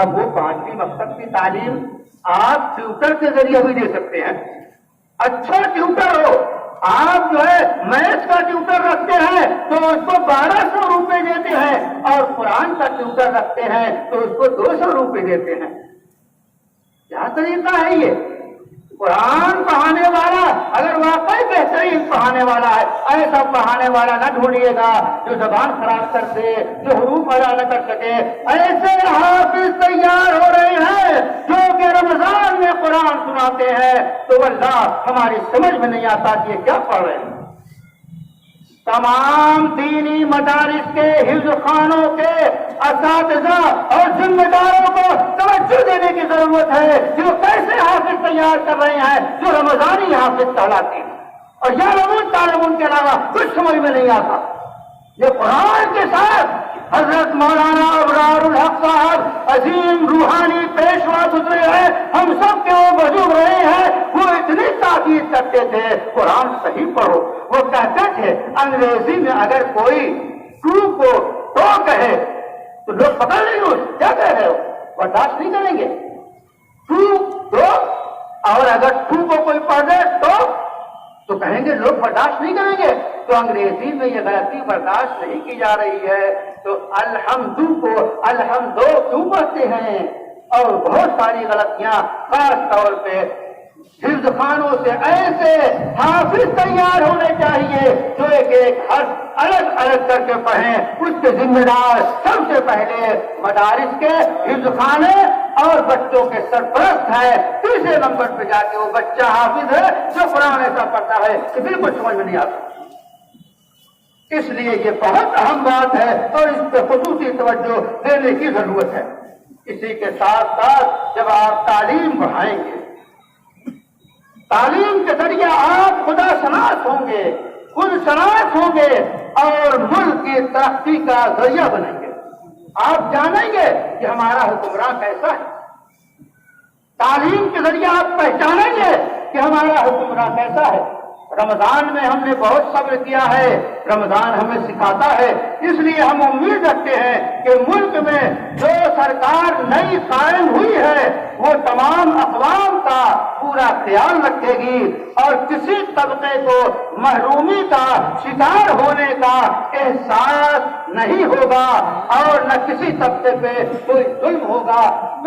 اب وہ 5ویں مکتب کی تعلیم آپ ٹیوٹر کے ذریعے بھی دے سکتے ہیں. اچھا ٹیوٹر ہو, آپ جو ہے میتھ کا ٹیوٹر رکھتے ہیں تو اس کو 1200 روپے دیتے ہیں, اور قرآن کا ٹیوٹر رکھتے ہیں تو اس کو 200 روپے دیتے ہیں. کیا طریقہ ہے یہ؟ قرآن پڑھانے والا اگر واقعی بہترین پڑھانے والا ہے, ایسا پڑھانے والا نہ ڈھونڈیے گا جو زبان خراب کر دے, جو حروف ادا نہ کر سکے. ایسے حافظ تیار ہو رہے ہیں جو کہ رمضان میں قرآن سناتے ہیں تو واللہ ہماری سمجھ میں نہیں آتا کہ یہ کیا پڑھ رہے ہیں. تمام دینی مدارس کے حفظ خانوں کے اساتذہ اور ذمہ داروں کو توجہ دینے کی ضرورت ہے کہ وہ کیسے حافظ تیار کر رہے ہیں جو رمضانی حافظ کہلاتے ہیں, اور یعلمون تعلمون کے علاوہ کچھ سمجھ میں نہیں آتا. یہ قرآن کے ساتھ حضرت مولانا ابرار الحق صاحب عظیم روحانی پیشوا گزرے ہیں, ہم سب کے وہ بزرگ رہے ہیں, وہ اتنی تاکید کرتے تھے قرآن صحیح پڑھو. وہ کہتے تھے انگریزی میں اگر کوئی ٹو کو تو کہے تو لوگ پکڑ لیں گے کیا کہہ رہے ہو, برداشت نہیں کریں گے. ٹو تو, اور اگر ٹو کو کوئی پڑھ دے تو کہیں گے لوگ برداشت نہیں کریں گے. تو انگریزی میں یہ غلطی برداشت نہیں کی جا رہی ہے تو الحمدو کو الحمدو کیوں پڑھتے ہیں. اور بہت ساری غلطیاں, خاص طور پہ حفظ خانوں سے ایسے حافظ تیار ہونے چاہیے جو ایک حرف الگ الگ کر کے پڑھیں. اس کے ذمہ دار سب سے پہلے مدارس کے حفظ خانے اور بچوں کے سرپرست ہے. تیسرے نمبر پہ جا کے وہ بچہ حافظ ہے جو قرآن ایسا پڑھتا ہے کہ بالکل سمجھ میں نہیں آتا. اس لیے یہ بہت اہم بات ہے اور اس پہ خصوصی توجہ دینے کی ضرورت ہے. اسی کے ساتھ ساتھ جب آپ تعلیم بڑھائیں گے, تعلیم کے ذریعے آپ خدا شناس ہوں گے, خود شناس ہوں گے اور ملک کی ترقی کا ذریعہ بنیں گے. آپ جانیں گے کہ ہمارا حکمراں کیسا ہے. تعلیم کے ذریعے آپ پہچانیں گے کہ ہمارا حکمراں کیسا ہے. رمضان میں ہم نے بہت صبر کیا ہے, رمضان ہمیں سکھاتا ہے. اس لیے ہم امید رکھتے ہیں کہ ملک میں جو سرکار نئی قائم ہوئی ہے وہ تمام اقوام کا پورا خیال رکھے گی اور کسی طبقے کو محرومی کا شکار ہونے کا احساس نہیں ہوگا اور نہ کسی طبقے پہ کوئی ظلم ہوگا.